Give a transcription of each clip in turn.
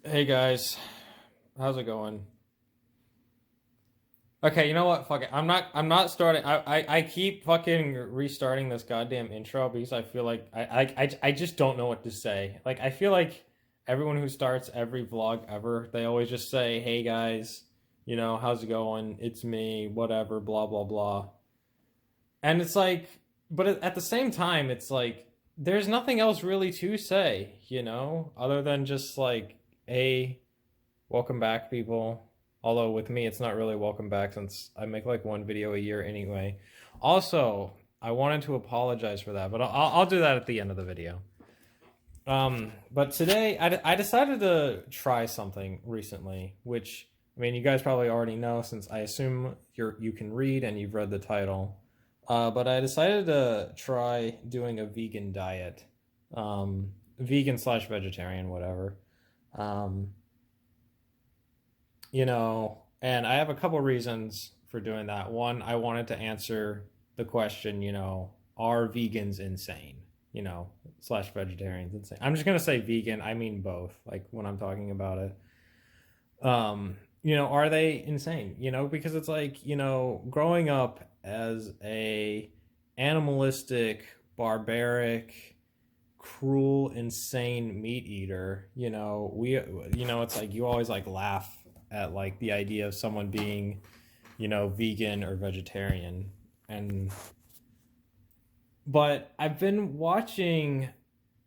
Hey guys, how's it going? Okay, you know what? Fuck it. I'm not starting. I keep fucking restarting this goddamn intro because I feel like I just don't know what to say. Like I feel like everyone who starts every vlog ever, they always just say, "Hey guys, how's it going? It's me, whatever, blah blah blah." And it's like, but at the same time, it's like there's nothing else really to say, other than just like, "Hey, welcome back, people." Although with me, it's not really welcome back since I make like one video a year anyway. Also, I wanted to apologize for that, but I'll do that at the end of the video. But today I decided to try something recently, which I mean you guys probably already know since I assume you can read and you've read the title. But I decided to try doing a vegan diet, vegan slash vegetarian, whatever. Um, and I have a couple reasons for doing that. One, I wanted to answer the question, are vegans insane? Slash vegetarians insane. I'm just gonna say vegan. I mean both. Like when I'm talking about it, are they insane? Because it's like growing up as a animalistic, barbaric, cruel, insane meat eater, it's like you always like laugh at like the idea of someone being, vegan or vegetarian. And but I've been watching,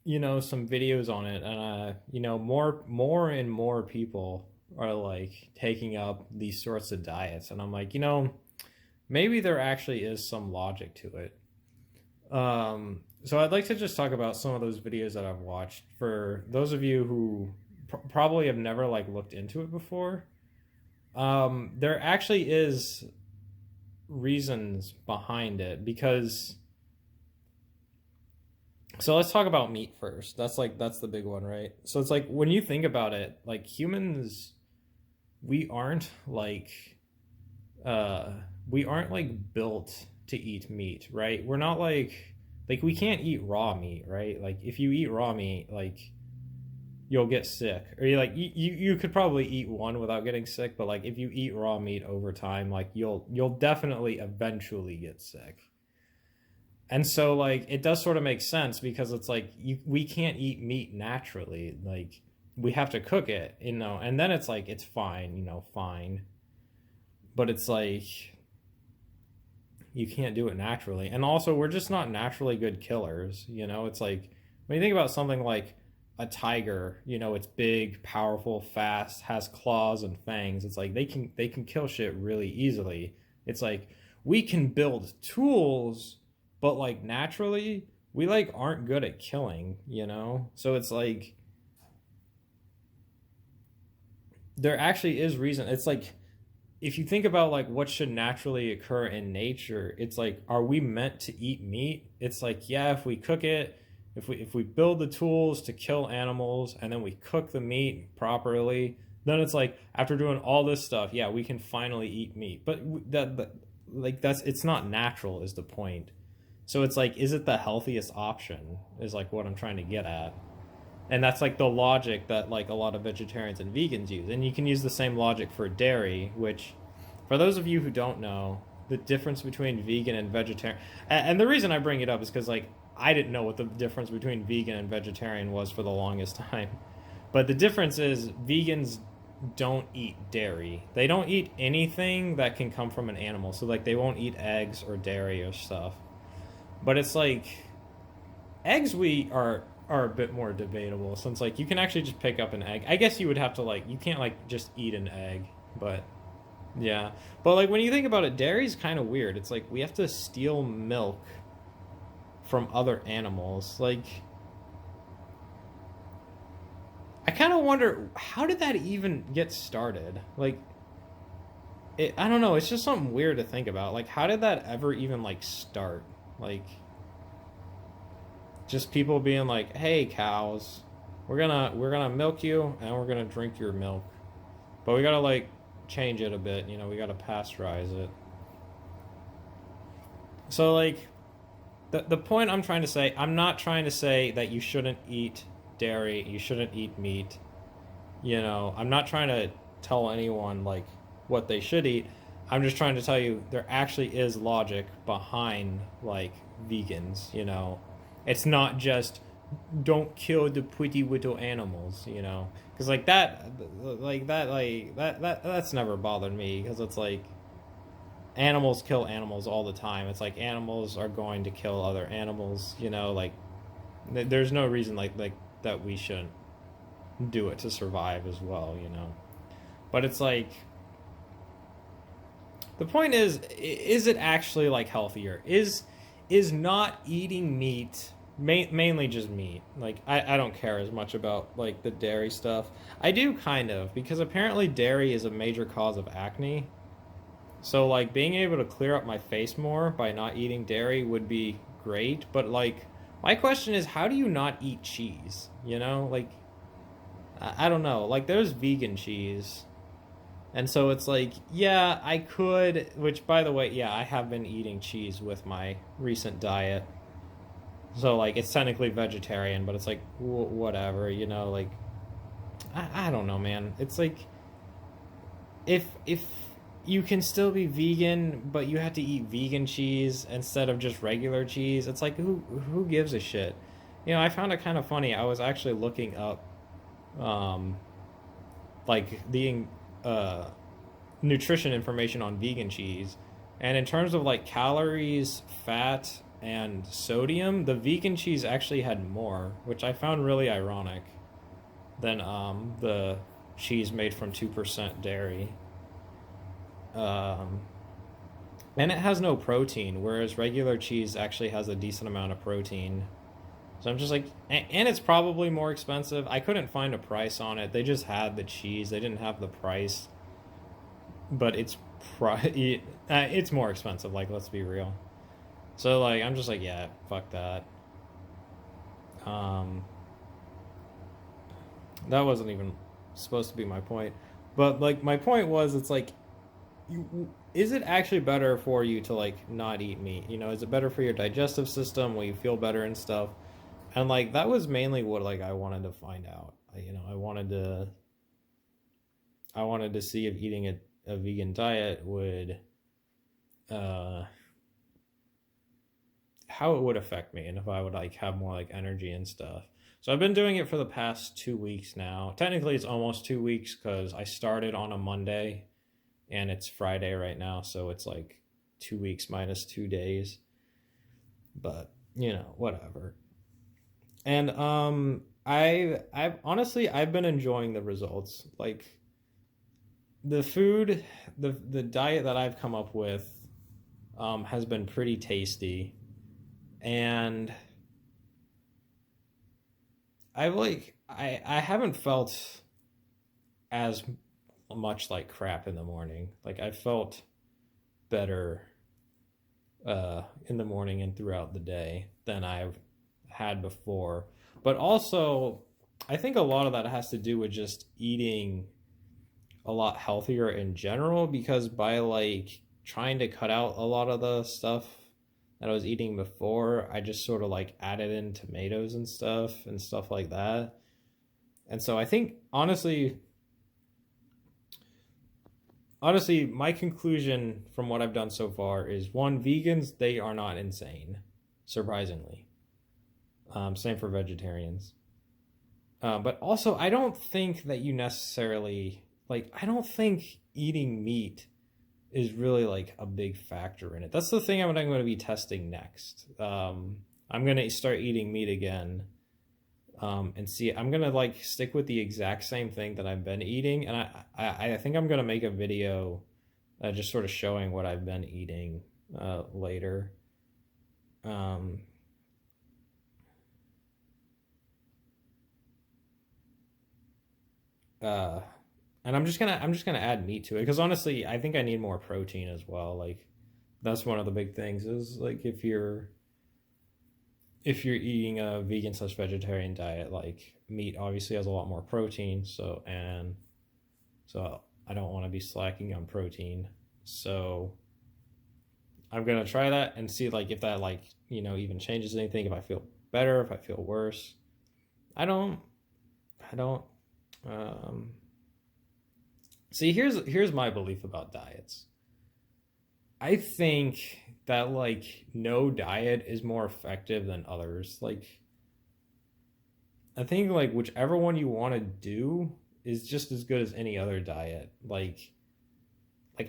some videos on it, and more and more people are like taking up these sorts of diets, and I'm like, maybe there actually is some logic to it. So I'd like to just talk about some of those videos that I've watched for those of you who probably have never like looked into it before. There actually is reasons behind it because so let's talk about meat first. That's the big one, right? So it's like when you think about it, like humans, we aren't like uh we aren't like built to eat meat, right? We're not like we can't eat raw meat, right? Like if you eat raw meat, like you'll get sick. Or you could probably eat one without getting sick, but like if you eat raw meat over time, like you'll definitely eventually get sick. And so like it does sort of make sense because it's like we can't eat meat naturally. Like we have to cook it, and then it's like it's fine, fine. But it's like you can't do it naturally. And also we're just not naturally good killers, It's like when you think about something like a tiger, it's big, powerful, fast, has claws and fangs. It's like they can kill shit really easily. It's like we can build tools, but like naturally we like aren't good at killing. So it's like there actually is reason. It's like if you think about like what should naturally occur in nature, it's like are we meant to eat meat? It's like yeah, if we cook it, if we build the tools to kill animals and then we cook the meat properly, then it's like after doing all this stuff, yeah, we can finally eat meat. But that like that's it's not natural is the point. So it's like is it the healthiest option is like what I'm trying to get at. And that's like the logic that like a lot of vegetarians and vegans use, and you can use the same logic for dairy, which for those of you who don't know the difference between vegan and vegetarian, and the reason I bring it up is because like I didn't know what the difference between vegan and vegetarian was for the longest time. But the difference is vegans don't eat dairy. They don't eat anything that can come from an animal. So like they won't eat eggs or dairy or stuff. But it's like eggs we are a bit more debatable since like you can actually just pick up an egg. I guess you would have to like you can't like just eat an egg, but yeah. But like when you think about it, dairy's kind of weird. It's like we have to steal milk from other animals. Like I kind of wonder how did that even get started? Like I don't know, it's just something weird to think about. Like how did that ever even like start? Like just people being like, "Hey cows, we're gonna milk you and we're gonna drink your milk, but we gotta like change it a bit. We gotta pasteurize it." So like the point I'm trying to say, I'm not trying to say that you shouldn't eat dairy, you shouldn't eat meat. I'm not trying to tell anyone like what they should eat. I'm just trying to tell you there actually is logic behind like vegans. It's not just don't kill the pretty little animals. Because that's never bothered me because it's like animals kill animals all the time. It's like animals are going to kill other animals. Like there's no reason like that we shouldn't do it to survive as well. But it's like the point is it actually like healthier? Is not eating meat, mainly just meat? Like I don't care as much about like the dairy stuff. I do kind of, because apparently dairy is a major cause of acne. So like being able to clear up my face more by not eating dairy would be great, but like my question is, how do you not eat cheese? Like I don't know. Like there's vegan cheese. And so it's like, yeah, I could, which by the way, yeah, I have been eating cheese with my recent diet. So like it's technically vegetarian, but it's like whatever. Like I don't know, man. It's like if you can still be vegan, but you have to eat vegan cheese instead of just regular cheese, it's like who gives a shit? I found it kind of funny. I was actually looking up um like the uh nutrition information on vegan cheese, and in terms of like calories, fat, and sodium, the vegan cheese actually had more, which I found really ironic, than the cheese made from 2% dairy. um and it has no protein, whereas regular cheese actually has a decent amount of protein. So I'm just like, and it's probably more expensive. I couldn't find a price on it. They just had the cheese, they didn't have the price. But it's more expensive. Like, let's be real. So like, I'm just like, yeah, fuck that. Um, that wasn't even supposed to be my point. But like, my point was, it's like, is it actually better for you to like not eat meat? Is it better for your digestive system? Will you feel better and stuff? And like, that was mainly what like I wanted to find out. I wanted to see if eating a vegan diet would uh how it would affect me, and if I would like have more like energy and stuff. So I've been doing it for the past 2 weeks now. Technically it's almost 2 weeks because I started on a Monday and it's Friday right now, so it's like 2 weeks minus 2 days. But whatever. And I've honestly, I've been enjoying the results. Like the food, the diet that I've come up with has been pretty tasty, and I haven't felt as much like crap in the morning. Like I felt better in the morning and throughout the day than I've had before. But also, I think a lot of that has to do with just eating a lot healthier in general, because by like trying to cut out a lot of the stuff that I was eating before, I just sort of like added in tomatoes and stuff like that. And so I think honestly, my conclusion from what I've done so far is, one, vegans, they are not insane, surprisingly. Same for vegetarians. But also, I don't think that you necessarily like. I don't think eating meat is really like a big factor in it. That's the thing I'm going to be testing next. I'm going to start eating meat again, and see. I'm going to like stick with the exact same thing that I've been eating, and I think I'm going to make a video just sort of showing what I've been eating later. Um, uh, and I'm just gonna add meat to it, because honestly, I think I need more protein as well. Like that's one of the big things, is like if you're eating a vegan slash vegetarian diet, like meat obviously has a lot more protein. So I don't want to be slacking on protein. So I'm gonna try that and see like if that like even changes anything. If I feel better, if I feel worse. I don't I don't Um, See, here's my belief about diets. I think that like no diet is more effective than others. Like I think like whichever one you want to do is just as good as any other diet. Like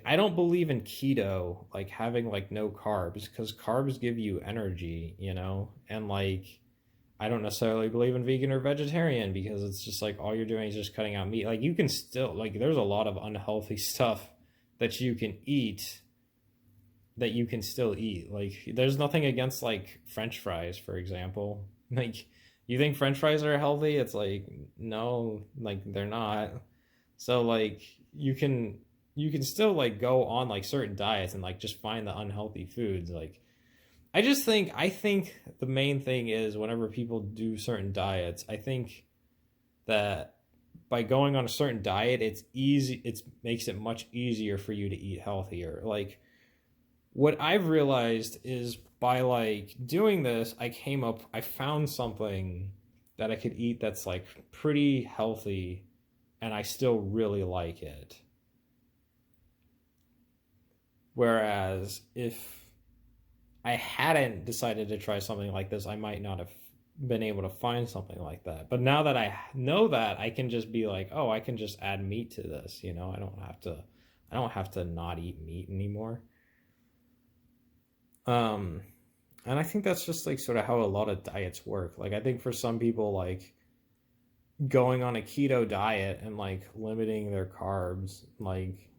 I don't believe in keto, like having like no carbs, because carbs give you energy, you know? And like I don't necessarily believe in vegan or vegetarian because it's just like all you're doing is just cutting out meat. Like you can still like there's a lot of unhealthy stuff that you can eat that you can still eat. Like there's nothing against like French fries, for example. Like you think French fries are healthy? It's like no, like they're not. So like you can you can still like go on like certain diets and like just find the unhealthy foods. Like I think the main thing is whenever people do certain diets, I think that by going on a certain diet, it makes it much easier for you to eat healthier. Like what I've realized is by like doing this, I found something that I could eat that's like pretty healthy and I still really like it. Whereas if I hadn't decided to try something like this, I might not have been able to find something like that. But now that I know that, I can just be like, oh, I can just add meat to this, you know? I don't have to not eat meat anymore. Um and I think that's just like sort of how a lot of diets work. Like I think for some people like going on a keto diet and like limiting their carbs, like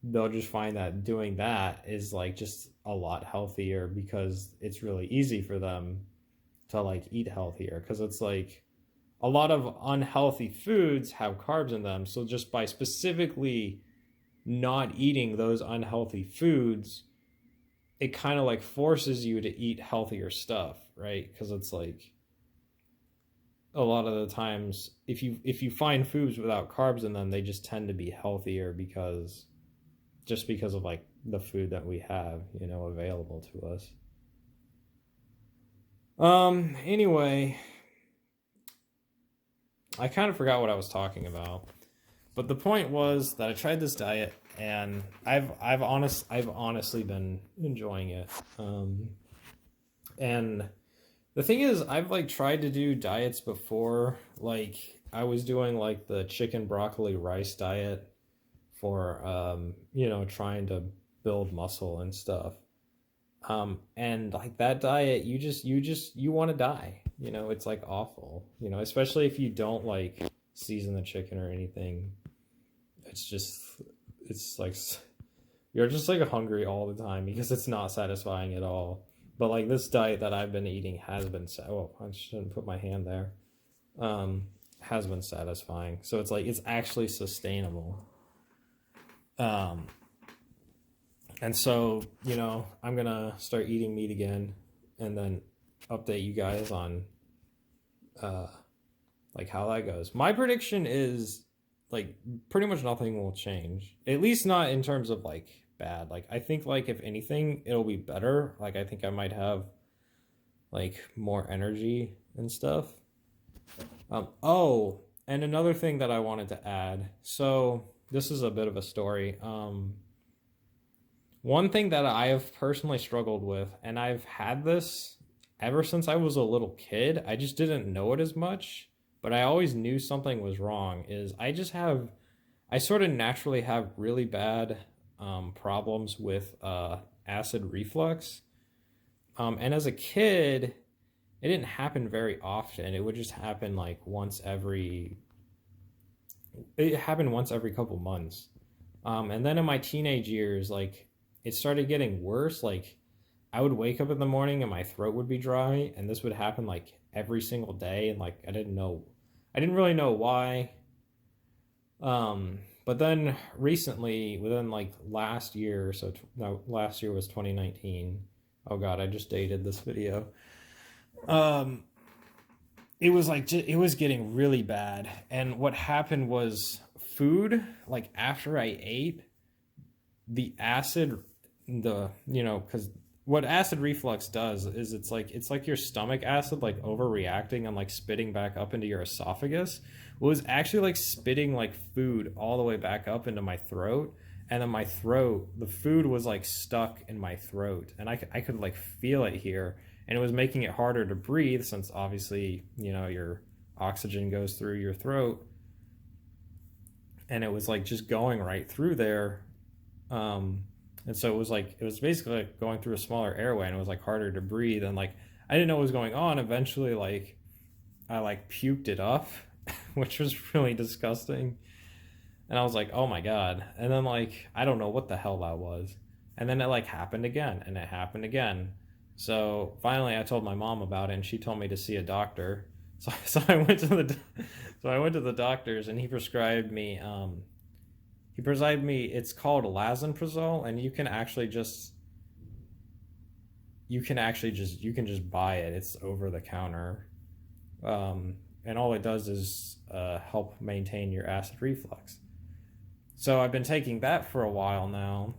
they'll just find that doing that is like just a lot healthier because it's really easy for them to like eat healthier because it's like a lot of unhealthy foods have carbs in them. So just by specifically not eating those unhealthy foods, it kind of like forces you to eat healthier stuff, right? Because it's like a lot of the times if you find foods without carbs in them, they just tend to be healthier because of like the food that we have, you know, available to us. Anyway, I kind of forgot what I was talking about. But the point was that I tried this diet and I've honestly been enjoying it. And the thing is I've like tried to do diets before. Like I was doing like the chicken broccoli rice diet for you know, trying to build muscle and stuff. And like that diet, you want to die. You know, it's like awful. You know, especially if you don't like season the chicken or anything. It's like you're just like hungry all the time because it's not satisfying at all. But like this diet that I've been eating has been oh, I shouldn't put my hand there. Has been satisfying. So it's like it's actually sustainable. And so, you know, I'm gonna start eating meat again and then update you guys on like how that goes. My prediction is like pretty much nothing will change. At least not in terms of like bad. Like I think like if anything it'll be better. Like I think I might have like more energy and stuff. Oh, and another thing that I wanted to add. So this is a bit of a story. One thing that I have personally struggled with, and I've had this ever since I was a little kid, I just didn't know it as much, but I always knew something was wrong, is I sort of naturally have really bad problems with acid reflux. And as a kid, it didn't happen very often. It would just happen like it happened once every couple months. And then in my teenage years, like it started getting worse. Like I would wake up in the morning and my throat would be dry, and this would happen like every single day, and like I didn't really know why. But then recently, within like last year, so no, last year was 2019. Oh God, I just dated this video. It was like it was getting really bad, and what happened was food. Like after I ate, the acid, because what acid reflux does is it's like your stomach acid like overreacting and like spitting back up into your esophagus, was actually like spitting like food all the way back up into my throat. And then my throat, the food was like stuck in my throat, and I could like feel it here, and it was making it harder to breathe since obviously, your oxygen goes through your throat, and it was like just going right through there. And so it was basically like going through a smaller airway, and it was like harder to breathe, and like I didn't know what was going on. Eventually, like I like puked it up, which was really disgusting. And I was like, oh my God. And then like, I don't know what the hell that was. And then it like happened again, and it happened again. So finally I told my mom about it, and she told me to see a doctor. So I went to the doctors, and he prescribed me, it's called Lansoprazole, and you can just buy it. It's over the counter. And all it does is help maintain your acid reflux. So I've been taking that for a while now,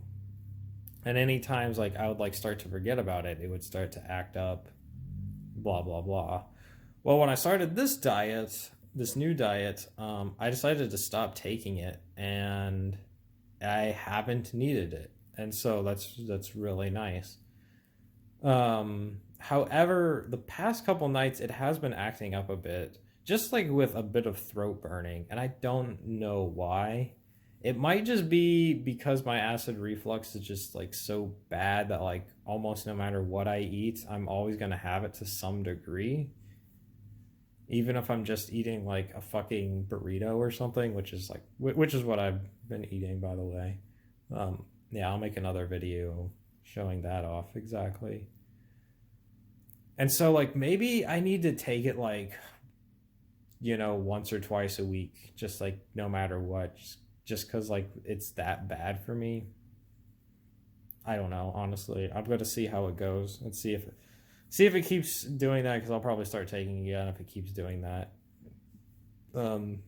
and any times like I would like start to forget about it, it would start to act up, blah blah blah. Well, when I started this new diet, I decided to stop taking it, and I haven't needed it, and so that's really nice. However, the past couple nights it has been acting up a bit, just like with a bit of throat burning, and I don't know why. It might just be because my acid reflux is just like so bad that like almost no matter what I eat, I'm always going to have it to some degree. Even if I'm just eating like a fucking burrito or something, which is what I've been eating, by the way. Yeah, I'll make another video showing that off exactly. And so like maybe I need to take it like, once or twice a week, just like no matter what, just because like it's that bad for me. I don't know, honestly. I'm going to see how it goes and see if it keeps doing that, because I'll probably start taking it again if it keeps doing that. And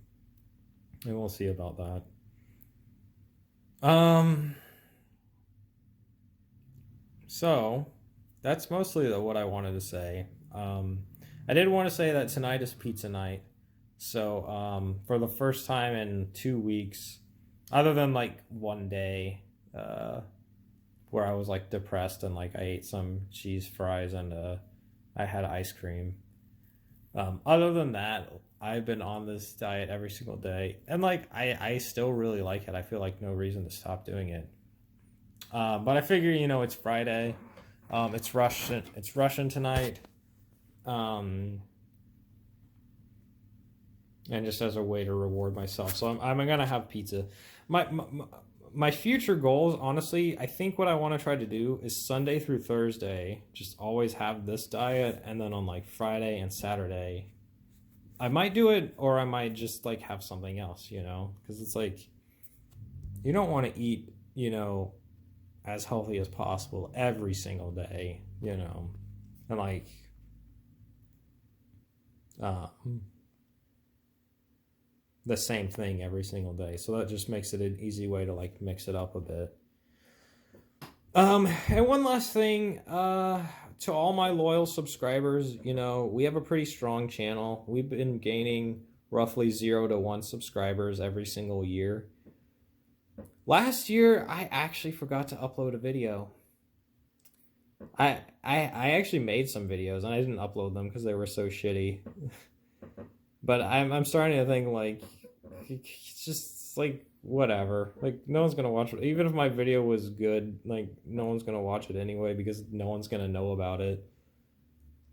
we'll see about that. So that's mostly what I wanted to say. I did want to say that tonight is pizza night. So for the first time in 2 weeks, other than like one day where I was like depressed and like I ate some cheese fries and I had ice cream. Other than that, I've been on this diet every single day, and like I still really like it. I feel like no reason to stop doing it. But I figure, it's Friday. It's Russian tonight. And just as a way to reward myself. So I'm going to have pizza. My future goals, honestly, I think what I want to try to do is Sunday through Thursday, just always have this diet, and then on like Friday and Saturday, I might do it, or I might just like have something else, because it's like, you don't want to eat, as healthy as possible every single day, and like, the same thing every single day. So that just makes it an easy way to like mix it up a bit. And one last thing, to all my loyal subscribers, we have a pretty strong channel. We've been gaining roughly 0 to 1 subscribers every single year. Last year, I actually forgot to upload a video. I actually made some videos, and I didn't upload them because they were so shitty. But I'm starting to think like, it's just like whatever. Like no one's gonna watch it. Even if my video was good, like no one's gonna watch it anyway because no one's gonna know about it.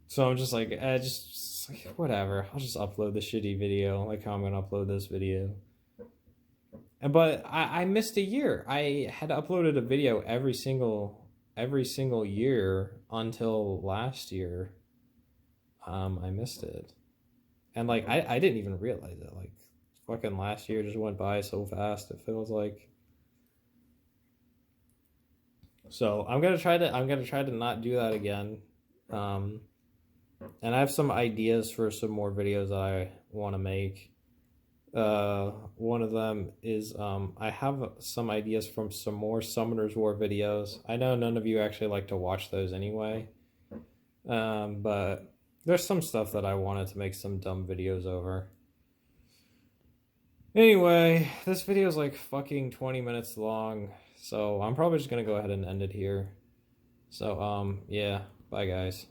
So I'm just like, just like, whatever. I'll just upload the shitty video, like how I'm gonna upload this video. But I missed a year. I had uploaded a video every single year until last year. I missed it. And like I didn't even realize it. Like fucking last year just went by so fast, it feels like. So I'm gonna try to not do that again. And I have some ideas for some more videos that I want to make. One of them is I have some ideas from some more Summoners War videos. I know none of you actually like to watch those anyway. But there's some stuff that I wanted to make some dumb videos over. Anyway, this video is like fucking 20 minutes long, so I'm probably just gonna go ahead and end it here. So, yeah, bye guys.